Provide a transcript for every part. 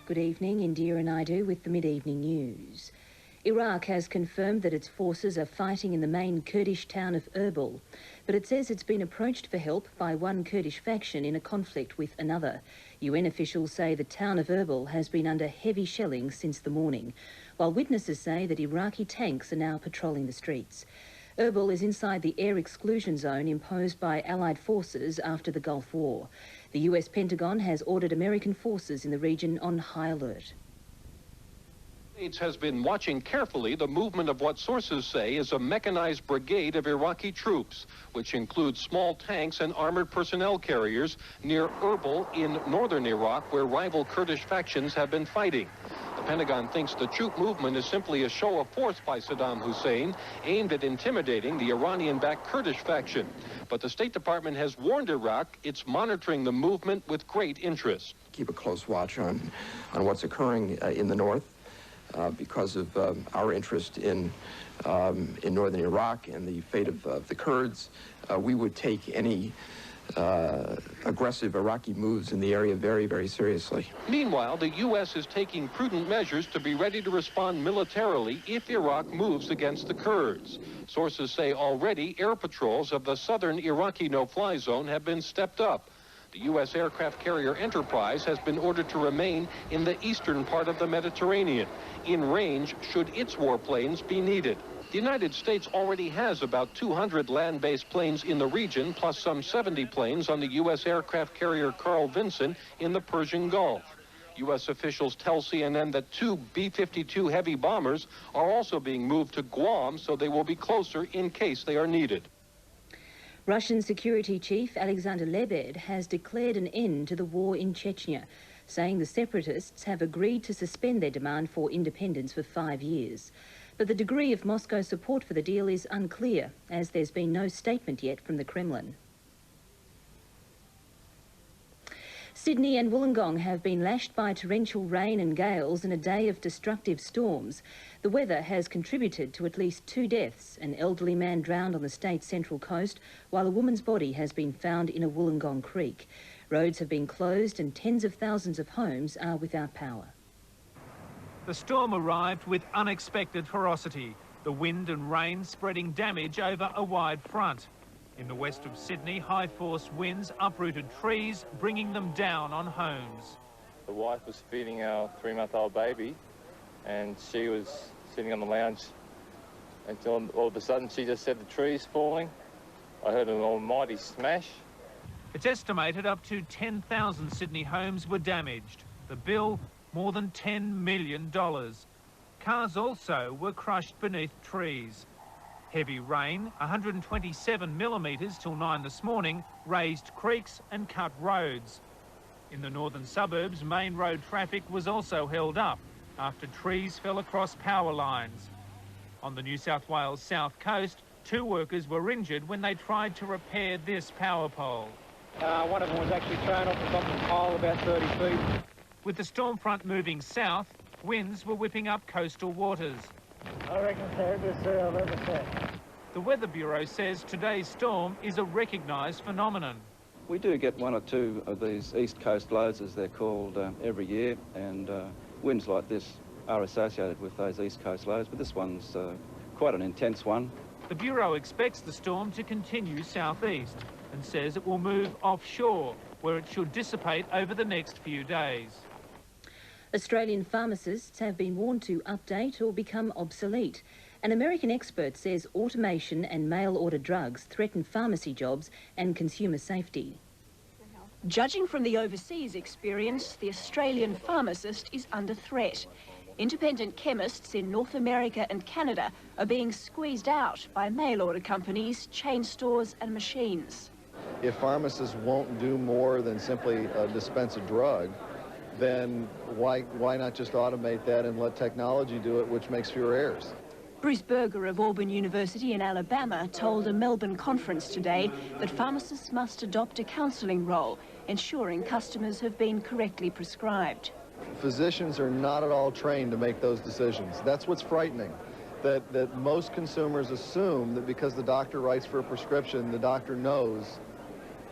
Good evening, India and Naidu with the mid-evening news. Iraq has confirmed that its forces are fighting in the main Kurdish town of Erbil, but it says it's been approached for help by one Kurdish faction in a conflict with another. UN officials say the town of Erbil has been under heavy shelling since the morning, while witnesses say that Iraqi tanks are now patrolling the streets. Erbil is inside the air exclusion zone imposed by Allied forces after the Gulf War. The US Pentagon has ordered American forces in the region on high alert. States has been watching carefully the movement of what sources say is a mechanized brigade of Iraqi troops, which includes small tanks and armored personnel carriers near Erbil in northern Iraq, where rival Kurdish factions have been fighting. The Pentagon thinks the troop movement is simply a show of force by Saddam Hussein, aimed at intimidating the Iranian-backed Kurdish faction. But the State Department has warned Iraq it's monitoring the movement with great interest. Keep a close watch on what's occurring in the north. Because of our interest in northern Iraq and the fate of the Kurds, we would take any aggressive Iraqi moves in the area very, very seriously. Meanwhile, the U.S. is taking prudent measures to be ready to respond militarily if Iraq moves against the Kurds. Sources say already air patrols of the southern Iraqi no-fly zone have been stepped up. The U.S. aircraft carrier Enterprise has been ordered to remain in the eastern part of the Mediterranean, in range should its warplanes be needed. The United States already has about 200 land-based planes in the region, plus some 70 planes on the U.S. aircraft carrier Carl Vinson in the Persian Gulf. U.S. officials tell CNN that 2 B-52 heavy bombers are also being moved to Guam, so they will be closer in case they are needed. Russian security chief Alexander Lebed has declared an end to the war in Chechnya, saying the separatists have agreed to suspend their demand for independence for 5 years. But the degree of Moscow's support for the deal is unclear, as there's been no statement yet from the Kremlin. Sydney and Wollongong have been lashed by torrential rain and gales in a day of destructive storms. The weather has contributed to at least 2 deaths. An elderly man drowned on the state's central coast, while a woman's body has been found in a Wollongong creek. Roads have been closed and tens of thousands of homes are without power. The storm arrived with unexpected ferocity, the wind and rain spreading damage over a wide front. In the west of Sydney, high-force winds uprooted trees, bringing them down on homes. The wife was feeding our 3-month-old baby, and she was sitting on the lounge until all of a sudden she just said the tree's falling. I heard an almighty smash. It's estimated up to 10,000 Sydney homes were damaged. The bill, more than $10 million. Cars also were crushed beneath trees. Heavy rain, 127 millimetres till 9 this morning, raised creeks and cut roads. In the northern suburbs, main road traffic was also held up after trees fell across power lines. On the New South Wales south coast, 2 workers were injured when they tried to repair this power pole. One of them was actually thrown off the top of the pole about 30 feet. With the storm front moving south, winds were whipping up coastal waters. I reckon it's the heaviest sea I've ever seen. The Weather Bureau says today's storm is a recognised phenomenon. We do get 1 or 2 of these east coast lows, as they're called, every year, and winds like this are associated with those east coast lows, but this one's quite an intense one. The Bureau expects the storm to continue southeast and says it will move offshore, where it should dissipate over the next few days. Australian pharmacists have been warned to update or become obsolete. An American expert says automation and mail-order drugs threaten pharmacy jobs and consumer safety. Judging from the overseas experience, the Australian pharmacist is under threat. Independent chemists in North America and Canada are being squeezed out by mail-order companies, chain stores and machines. If pharmacists won't do more than simply dispense a drug, then why not just automate that and let technology do it, which makes fewer errors? Bruce Berger of Auburn University in Alabama told a Melbourne conference today that pharmacists must adopt a counselling role, ensuring customers have been correctly prescribed. Physicians are not at all trained to make those decisions. That's what's frightening, that most consumers assume that because the doctor writes for a prescription, the doctor knows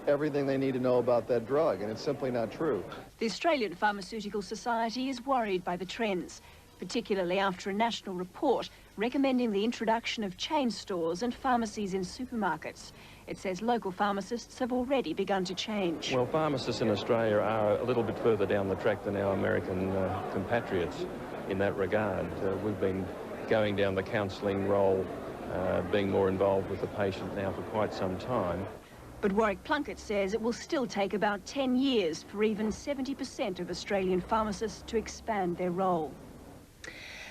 everything they need to know about that drug, and it's simply not true. The Australian Pharmaceutical Society is worried by the trends, particularly after a national report recommending the introduction of chain stores and pharmacies in supermarkets. It says local pharmacists have already begun to change. Well, pharmacists in Australia are a little bit further down the track than our American compatriots in that regard. We've been going down the counselling role, being more involved with the patient now for quite some time. But Warwick Plunkett says it will still take about 10 years for even 70% of Australian pharmacists to expand their role.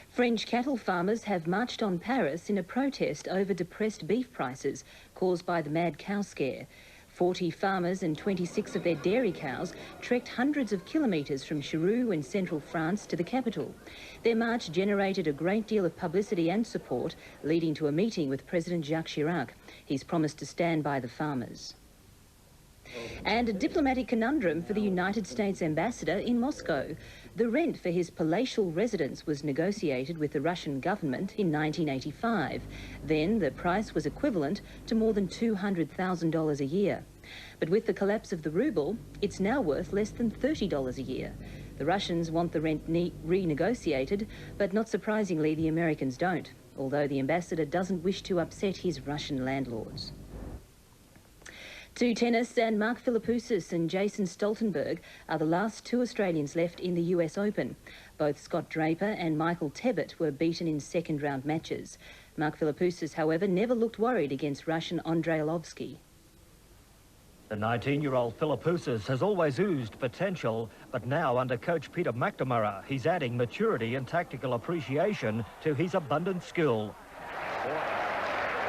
French cattle farmers have marched on Paris in a protest over depressed beef prices caused by the mad cow scare. 40 farmers and 26 of their dairy cows trekked hundreds of kilometres from Chirou in central France to the capital. Their march generated a great deal of publicity and support, leading to a meeting with President Jacques Chirac. He's promised to stand by the farmers. And a diplomatic conundrum for the United States ambassador in Moscow. The rent for his palatial residence was negotiated with the Russian government in 1985. Then the price was equivalent to more than $200,000 a year. But with the collapse of the ruble, it's now worth less than $30 a year. The Russians want the rent renegotiated, but not surprisingly, the Americans don't, although the ambassador doesn't wish to upset his Russian landlords. To tennis, and Mark Philippoussis and Jason Stoltenberg are the last two Australians left in the US Open. Both Scott Draper and Michael Tebbett were beaten in second-round matches. Mark Philippoussis, however, never looked worried against Russian Andrei Arlovski. The 19-year-old Philippoussis has always oozed potential, but now under coach Peter McNamara, he's adding maturity and tactical appreciation to his abundant skill.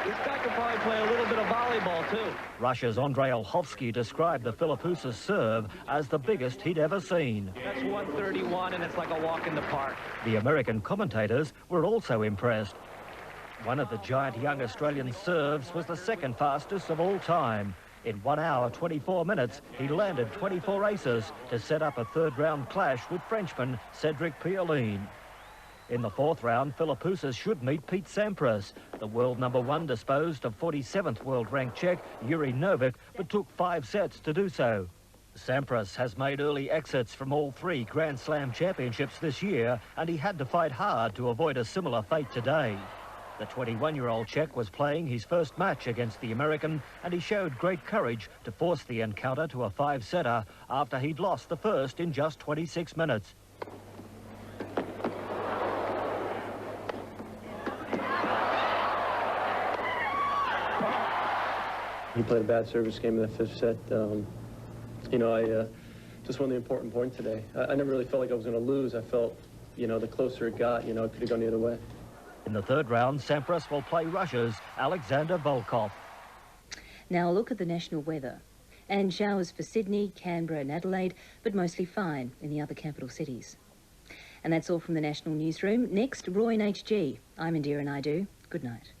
This guy could probably play a little bit of volleyball, too. Russia's Andrei Arlovski described the Philippoussis serve as the biggest he'd ever seen. That's 131, and it's like a walk in the park. The American commentators were also impressed. One of the giant young Australian serves was the second fastest of all time. In 1 hour, 24 minutes, he landed 24 aces to set up a third-round clash with Frenchman Cedric Pierlin. In the fourth round, Philippoussis should meet Pete Sampras. The world number one disposed of 47th world-ranked Czech Yuri Novik, but took 5 sets to do so. Sampras has made early exits from all 3 Grand Slam championships this year, and he had to fight hard to avoid a similar fate today. The 21-year-old Czech was playing his first match against the American, and he showed great courage to force the encounter to a 5-setter after he'd lost the first in just 26 minutes. He played a bad service game in the 5th set. You know, I just won the important point today. I never really felt like I was going to lose. I felt, you know, the closer it got, you know, it could have gone the other way. In the third round, Sampras will play Russia's Alexander Volkov. Now a look at the national weather. And showers for Sydney, Canberra and Adelaide, but mostly fine in the other capital cities. And that's all from the National Newsroom. Next, Roy in HG. I'm Indira Naidu. Good night.